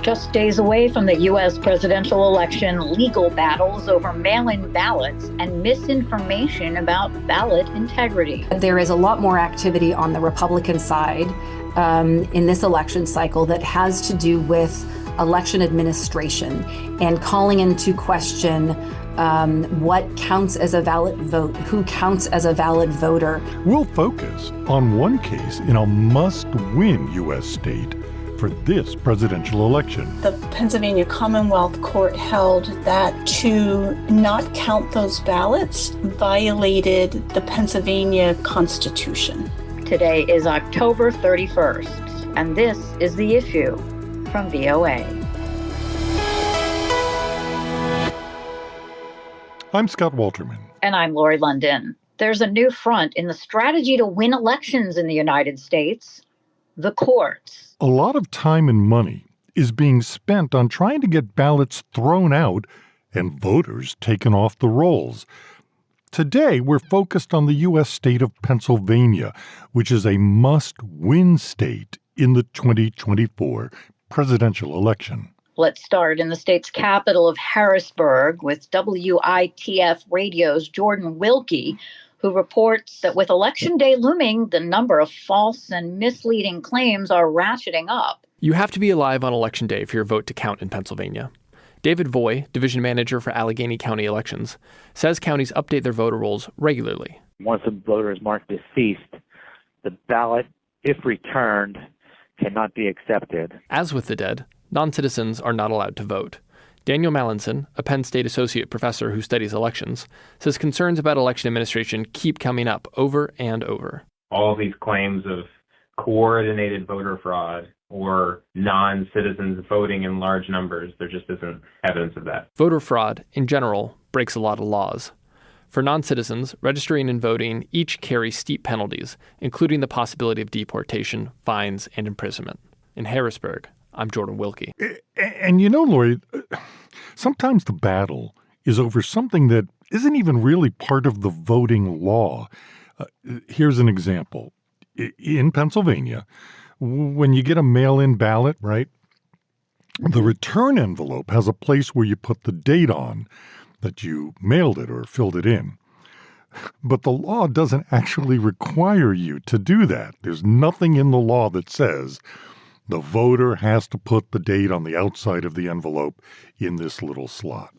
Just days away from the U.S. presidential election, legal battles over mail-in ballots and misinformation about ballot integrity. There is a lot more activity on the Republican side in this election cycle that has to do with election administration and calling into question what counts as a valid vote, who counts as a valid voter. We'll focus on one case in a must-win U.S. state for this presidential election. The Pennsylvania Commonwealth Court held that to not count those ballots violated the Pennsylvania Constitution. Today is October 31st, and this is The Issue from VOA. I'm Scott Walterman. And I'm Lori London. There's a new front in the strategy to win elections in the United States: the courts. A lot of time and money is being spent on trying to get ballots thrown out and voters taken off the rolls. Today, we're focused on the U.S. state of Pennsylvania, which is a must-win state in the 2024 presidential election. Let's start in the state's capital of Harrisburg with WITF Radio's Jordan Wilkie, who reports that with Election Day looming, the number of false and misleading claims are ratcheting up. You have to be alive on Election Day for your vote to count in Pennsylvania. David Voy, division manager for Allegheny County elections, says counties update their voter rolls regularly. Once a voter is marked deceased, the ballot, if returned, cannot be accepted. As with the dead, non-citizens are not allowed to vote. Daniel Mallinson, a Penn State associate professor who studies elections, says concerns about election administration keep coming up over and over. All these claims of coordinated voter fraud or non-citizens voting in large numbers, there just isn't evidence of that. Voter fraud, in general, breaks a lot of laws. For non-citizens, registering and voting each carry steep penalties, including the possibility of deportation, fines, and imprisonment. In Harrisburg, I'm Jordan Wilkie. And you know, Lori, sometimes the battle is over something that isn't even really part of the voting law. Here's an example. In Pennsylvania, when you get a mail-in ballot, right, the return envelope has a place where you put the date on that you mailed it or filled it in. But the law doesn't actually require you to do that. There's nothing in the law that says the voter has to put the date on the outside of the envelope in this little slot.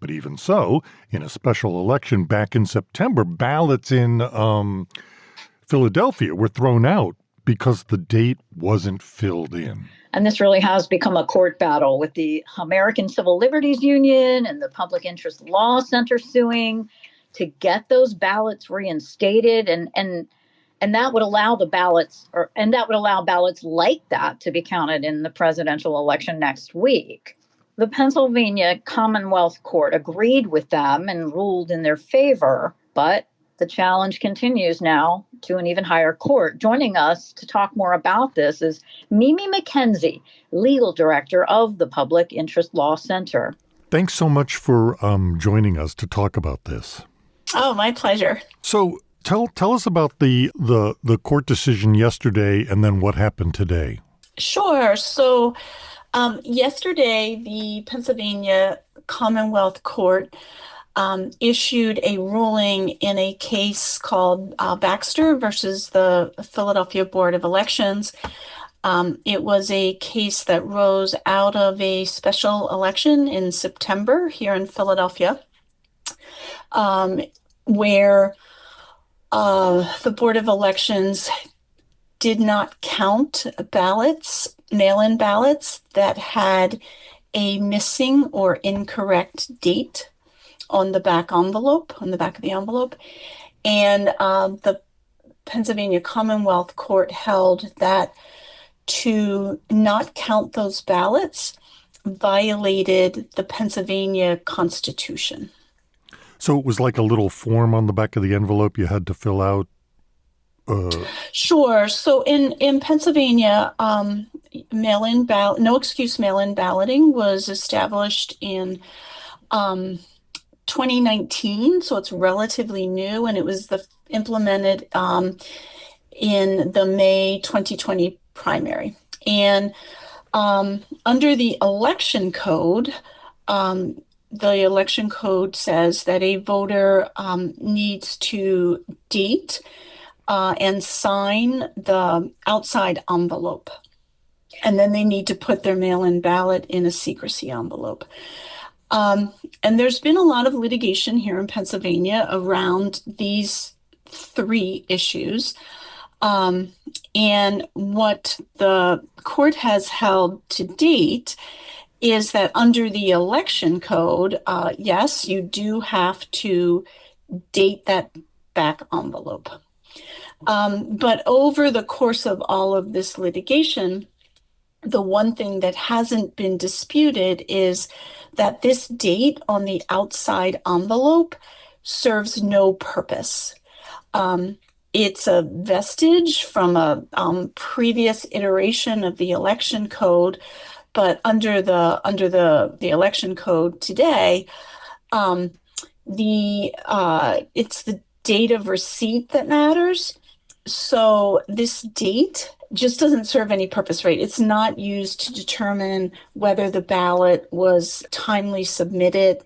But even so, in a special election back in September, ballots in Philadelphia were thrown out because the date wasn't filled in. And this really has become a court battle with the American Civil Liberties Union and the Public Interest Law Center suing to get those ballots reinstated, and that would allow ballots like that to be counted in the presidential election next week. The Pennsylvania Commonwealth Court agreed with them and ruled in their favor, but the challenge continues now to an even higher court. Joining us to talk more about this is Mimi McKenzie, legal director of the Public Interest Law Center. Thanks so much for joining us to talk about this. Oh, my pleasure. So tell us about the court decision yesterday and then what happened today. Sure. So yesterday, the Pennsylvania Commonwealth Court issued a ruling in a case called Baxter versus the Philadelphia Board of Elections. It was a case that rose out of a special election in September here in Philadelphia, where the Board of Elections did not count ballots, mail-in ballots that had a missing or incorrect date on the back of the envelope. And the Pennsylvania Commonwealth Court held that to not count those ballots violated the Pennsylvania Constitution. So it was like a little form on the back of the envelope you had to fill out? Sure. So in Pennsylvania, mail-in balloting was established in 2019, so it's relatively new, and it was implemented in the May 2020 primary. And Under the election code, says that a voter needs to date and sign the outside envelope. And then they need to put their mail-in ballot in a secrecy envelope. And there's been a lot of litigation here in Pennsylvania around these three issues. And what the court has held to date is that under the election code, yes, you do have to date that back envelope. But over the course of all of this litigation, the one thing that hasn't been disputed is that this date on the outside envelope serves no purpose. It's a vestige from a previous iteration of the election code, but under the election code today, it's the date of receipt that matters. So this date just doesn't serve any purpose, right? It's not used to determine whether the ballot was timely submitted.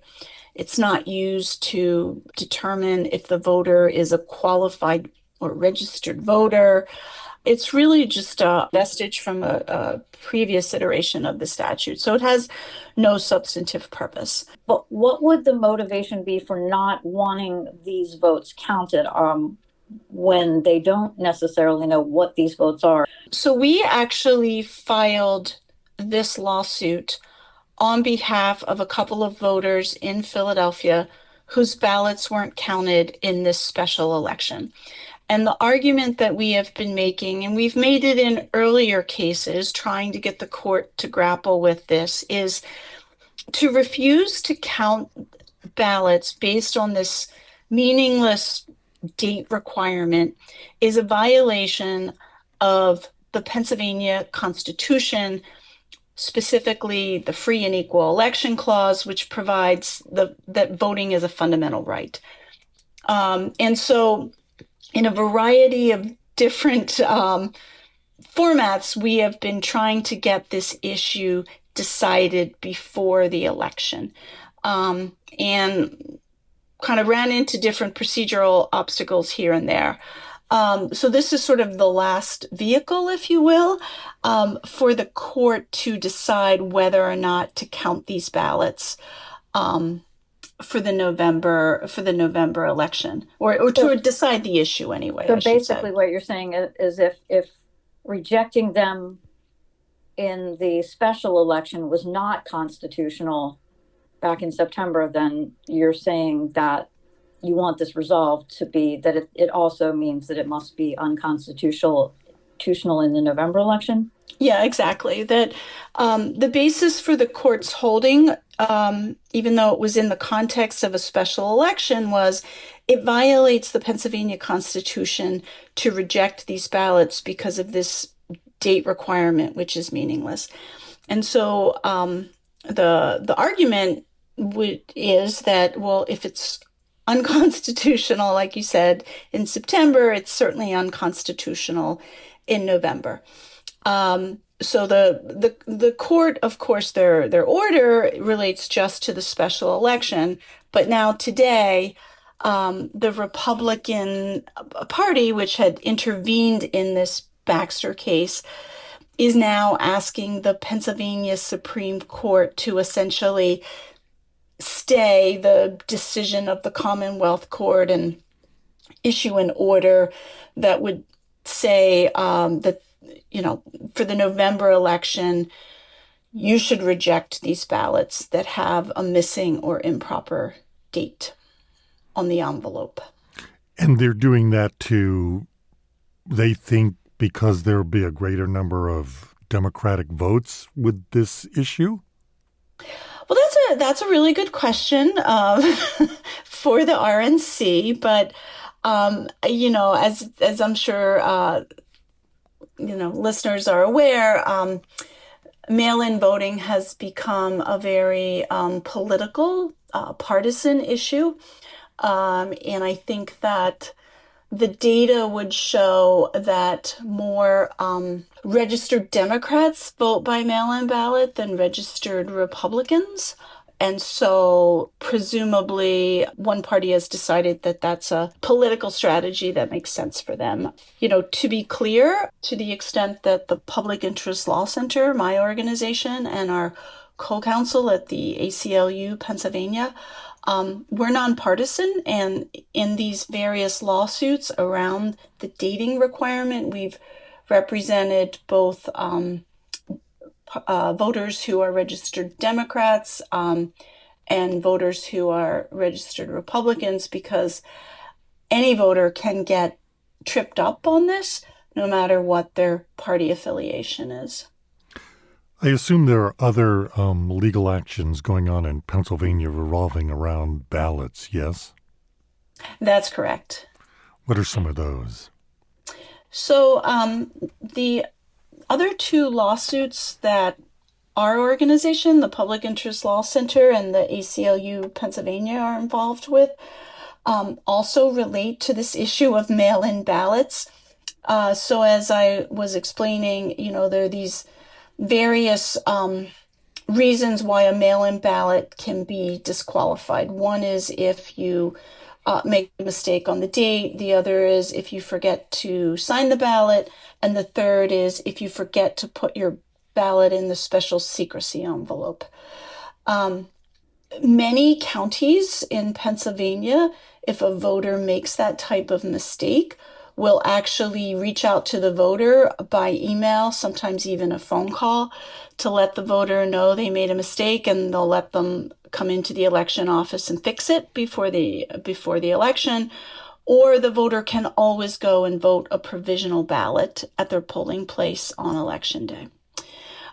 It's not used to determine if the voter is a qualified or registered voter. It's really just a vestige from a previous iteration of the statute. So it has no substantive purpose. But what would the motivation be for not wanting these votes counted when they don't necessarily know what these votes are? So we actually filed this lawsuit on behalf of a couple of voters in Philadelphia whose ballots weren't counted in this special election. And the argument that we have been making, and we've made it in earlier cases, trying to get the court to grapple with this, is to refuse to count ballots based on this meaningless date requirement is a violation of the Pennsylvania Constitution, specifically the Free and Equal Election Clause, which provides that voting is a fundamental right. And so in a variety of different formats, we have been trying to get this issue decided before the election. And kind of ran into different procedural obstacles here and there. So this is sort of the last vehicle, if you will, for the court to decide whether or not to count these ballots for the November election, or to decide the issue anyway. So basically what you're saying is if rejecting them in the special election was not constitutional back in September, then you're saying that you want this resolved to be that it also means that it must be unconstitutional in the November election? Yeah, exactly. That the basis for the court's holding, even though it was in the context of a special election, was it violates the Pennsylvania Constitution to reject these ballots because of this date requirement, which is meaningless. And so the argument is that, well, if it's unconstitutional, like you said, in September, it's certainly unconstitutional in November. So the court, of course, their order relates just to the special election, but now today, the Republican Party, which had intervened in this Baxter case, is now asking the Pennsylvania Supreme Court to essentially stay the decision of the Commonwealth Court and issue an order that would say that, for the November election, you should reject these ballots that have a missing or improper date on the envelope. And they're doing that they think, because there'll be a greater number of Democratic votes with this issue? Well, that's a really good question for the RNC, but as I'm sure listeners are aware, mail-in voting has become a very political, partisan issue, and I think that the data would show that more registered Democrats vote by mail-in ballot than registered Republicans. And so presumably one party has decided that that's a political strategy that makes sense for them. To be clear, to the extent that the Public Interest Law Center, my organization, and our co-counsel at the ACLU Pennsylvania, we're nonpartisan, and in these various lawsuits around the dating requirement, we've represented both voters who are registered Democrats and voters who are registered Republicans, because any voter can get tripped up on this no matter what their party affiliation is. I assume there are other legal actions going on in Pennsylvania revolving around ballots, yes? That's correct. What are some of those? So the other two lawsuits that our organization, the Public Interest Law Center and the ACLU Pennsylvania, are involved with also relate to this issue of mail-in ballots. So as I was explaining, there are these various reasons why a mail-in ballot can be disqualified. One is if you make a mistake on the date. The other is if you forget to sign the ballot. And the third is if you forget to put your ballot in the special secrecy envelope. Many counties in Pennsylvania, if a voter makes that type of mistake, will actually reach out to the voter by email, sometimes even a phone call, to let the voter know they made a mistake, and they'll let them come into the election office and fix it before the election. Or the voter can always go and vote a provisional ballot at their polling place on election day.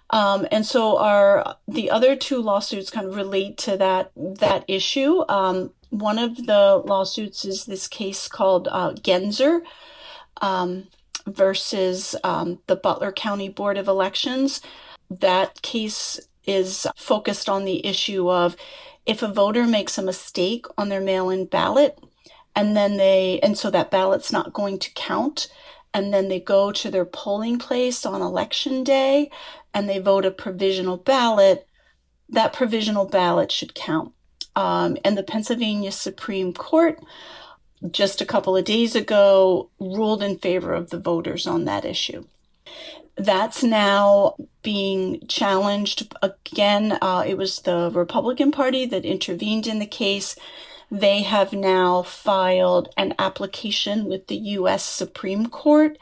And so the other two lawsuits kind of relate to that issue. One of the lawsuits is this case called Genzer versus the Butler County Board of Elections. That case is focused on the issue of if a voter makes a mistake on their mail-in ballot, and so that ballot's not going to count, and then they go to their polling place on election day and they vote a provisional ballot, that provisional ballot should count. And the Pennsylvania Supreme Court just a couple of days ago ruled in favor of the voters on that issue. That's now being challenged again. It was the Republican Party that intervened in the case. They have now filed an application with the U.S. Supreme Court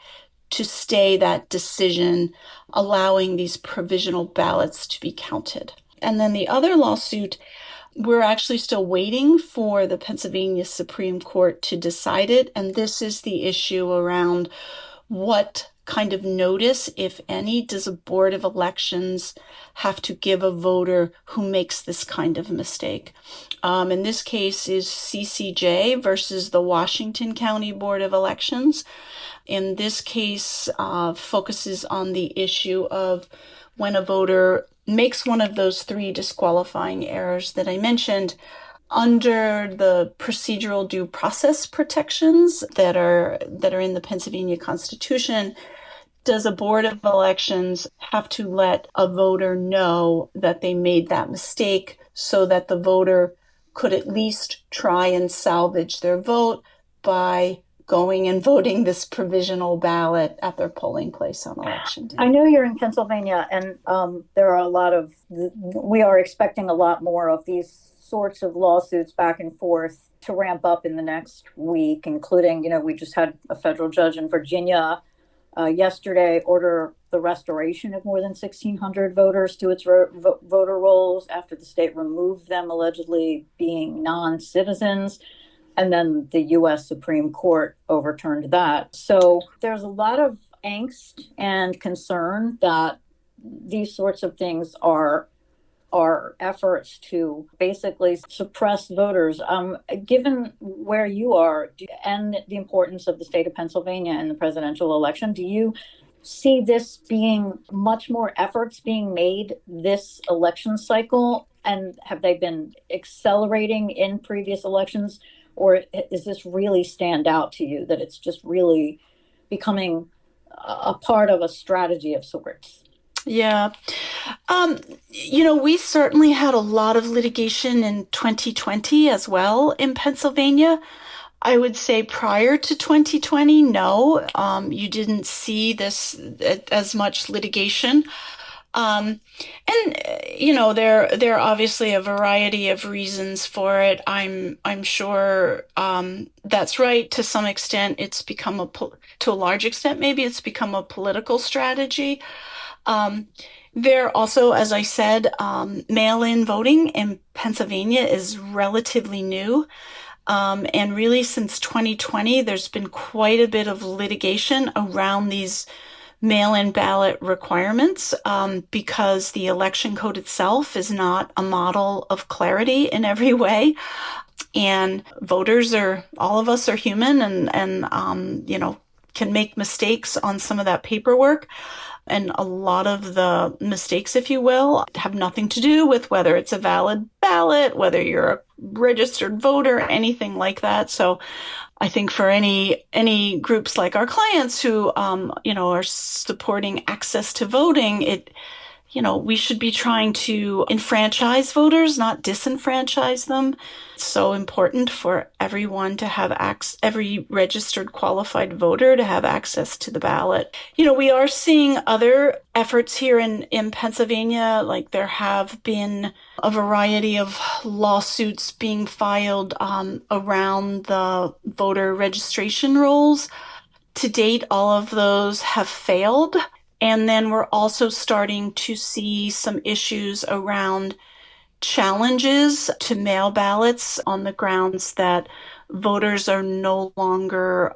to stay that decision, allowing these provisional ballots to be counted. And then the other lawsuit, we're actually still waiting for the Pennsylvania Supreme Court to decide it. And this is the issue around what kind of notice, if any, does a board of elections have to give a voter who makes this kind of mistake? And this case is CCJ versus the Washington County Board of Elections. In this case, focuses on the issue of when a voter makes one of those three disqualifying errors that I mentioned, under the procedural due process protections that are in the Pennsylvania Constitution. Does a board of elections have to let a voter know that they made that mistake so that the voter could at least try and salvage their vote by going and voting this provisional ballot at their polling place on election day? I know you're in Pennsylvania, and there are we are expecting a lot more of these sorts of lawsuits back and forth to ramp up in the next week, including, we just had a federal judge in Virginia yesterday order the restoration of more than 1,600 voters to its voter rolls after the state removed them, allegedly being non-citizens. And then the U.S. Supreme Court overturned that. So there's a lot of angst and concern that these sorts of things are efforts to basically suppress voters. Given where you are and the importance of the state of Pennsylvania in the presidential election, do you see this being much more efforts being made this election cycle? And have they been accelerating in previous elections or is this really stand out to you that it's just really becoming a part of a strategy of sorts? Yeah. We certainly had a lot of litigation in 2020 as well in Pennsylvania. I would say prior to 2020, no, you didn't see this as much litigation. And there are obviously a variety of reasons for it. I'm sure that's right. To some extent, it's become to a large extent, maybe it's become a political strategy. Um, there also, as I said, mail-in voting in Pennsylvania is relatively new. And really, since 2020, there's been quite a bit of litigation around these mail-in ballot requirements because the election code itself is not a model of clarity in every way. And all of us are human and can make mistakes on some of that paperwork. And a lot of the mistakes, if you will, have nothing to do with whether it's a valid ballot, whether you're a registered voter, anything like that. So I think for any groups like our clients who are supporting access to voting, we should be trying to enfranchise voters, not disenfranchise them. It's so important for everyone to have every registered qualified voter to have access to the ballot. We are seeing other efforts here in Pennsylvania, like there have been a variety of lawsuits being filed around the voter registration rolls. To date, all of those have failed. And then we're also starting to see some issues around challenges to mail ballots on the grounds that voters are no longer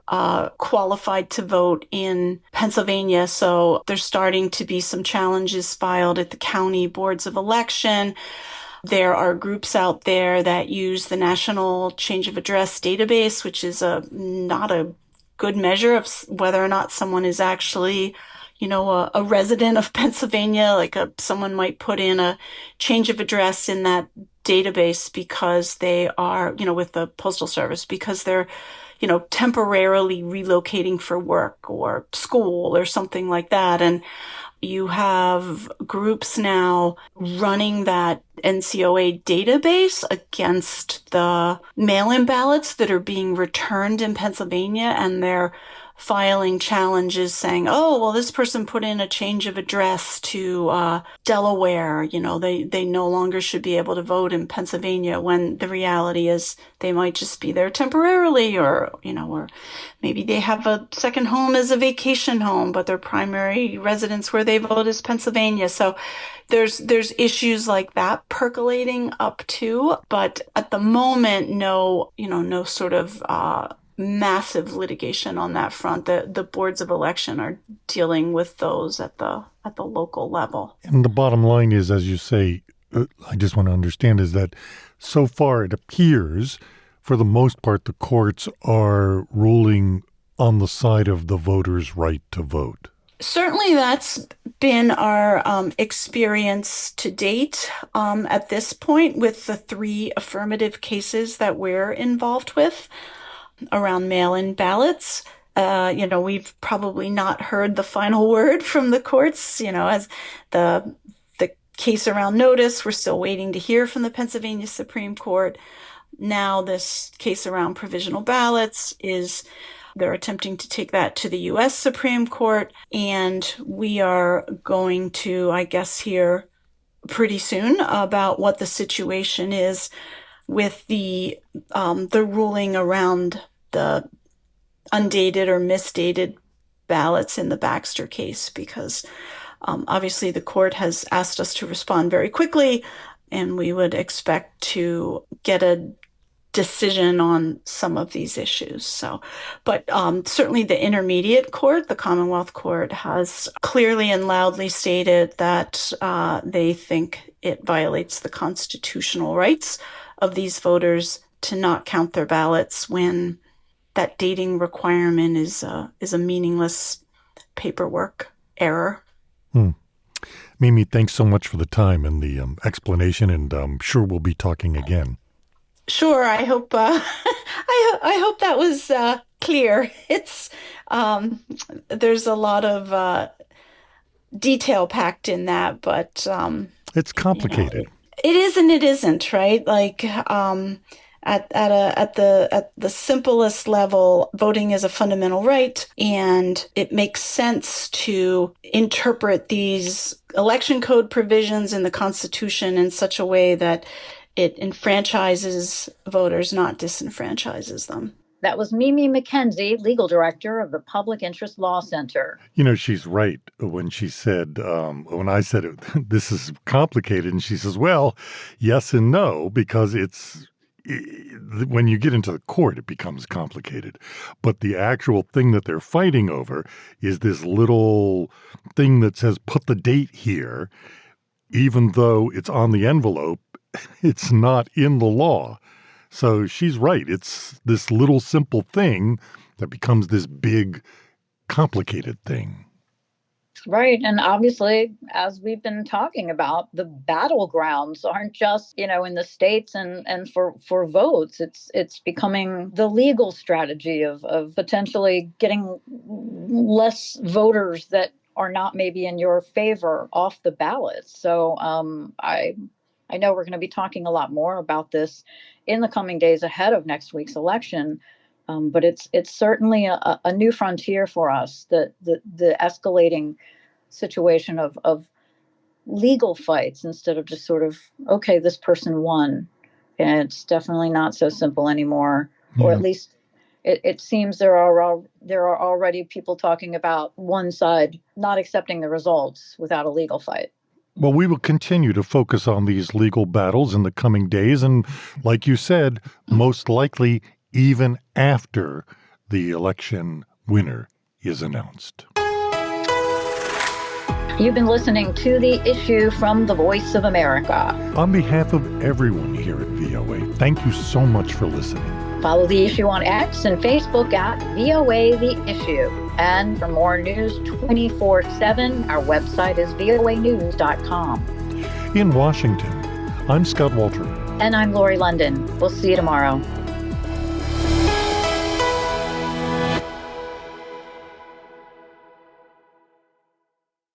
qualified to vote in Pennsylvania. So there's starting to be some challenges filed at the county boards of election. There are groups out there that use the National Change of Address database, which is not a good measure of whether or not someone is actually a resident of Pennsylvania. Someone might put in a change of address in that database because they are, with the Postal Service, because they're, temporarily relocating for work or school or something like that. And you have groups now running that NCOA database against the mail-in ballots that are being returned in Pennsylvania, and they're filing challenges saying, oh, well, this person put in a change of address to Delaware. They no longer should be able to vote in Pennsylvania, when the reality is they might just be there temporarily, or maybe they have a second home as a vacation home, but their primary residence where they vote is Pennsylvania. So there's issues like that percolating up too. But at the moment, no sort of massive litigation on that front. The boards of election are dealing with those at the local level. And the bottom line is, as you say, I just want to understand, is that so far it appears, for the most part, the courts are ruling on the side of the voter's right to vote. Certainly, that's been our experience to date at this point with the 3 affirmative cases that we're involved with around mail-in ballots. We've probably not heard the final word from the courts, as the case around notice, we're still waiting to hear from the Pennsylvania Supreme Court. Now this case around provisional ballots they're attempting to take that to the U.S. Supreme Court, and we are going to, I guess, hear pretty soon about what the situation is with the ruling around the undated or misdated ballots in the Baxter case, because obviously the court has asked us to respond very quickly, and we would expect to get a decision on some of these issues. But certainly the intermediate court, the Commonwealth Court, has clearly and loudly stated that they think it violates the constitutional rights of these voters to not count their ballots when that dating requirement is a meaningless paperwork error. Mimi, thanks so much for the time and the explanation, and I'm sure we'll be talking again. Sure. I hope I hope that was clear. It's there's a lot of detail packed in that, but It's complicated. it is and it isn't, right? Like at the simplest level, voting is a fundamental right, and it makes sense to interpret these election code provisions in the Constitution in such a way that it enfranchises voters, not disenfranchises them. That was Mimi McKenzie, legal director of the Public Interest Law Center. She's right when she said, when I said this is complicated, and she says, well, yes and no, because when you get into the court, it becomes complicated. But the actual thing that they're fighting over is this little thing that says, put the date here, even though it's on the envelope, it's not in the law. So she's right. It's this little simple thing that becomes this big, complicated thing. Right. And obviously, as we've been talking about, the battlegrounds aren't just, in the states and for votes. It's becoming the legal strategy of potentially getting less voters that are not maybe in your favor off the ballot. So I know we're going to be talking a lot more about this in the coming days ahead of next week's election. But it's certainly a new frontier for us, the escalating situation of legal fights instead of just sort of, okay, this person won. And it's definitely not so simple anymore, or at least it seems there are already people talking about one side not accepting the results without a legal fight. Well, we will continue to focus on these legal battles in the coming days. And like you said, most likely even after the election winner is announced. You've been listening to The Issue from the Voice of America. On behalf of everyone here at VOA, thank you so much for listening. Follow The Issue on X and Facebook at VOA The Issue. And for more news 24/7, our website is voanews.com. In Washington, I'm Scott Walter. And I'm Lori London. We'll see you tomorrow.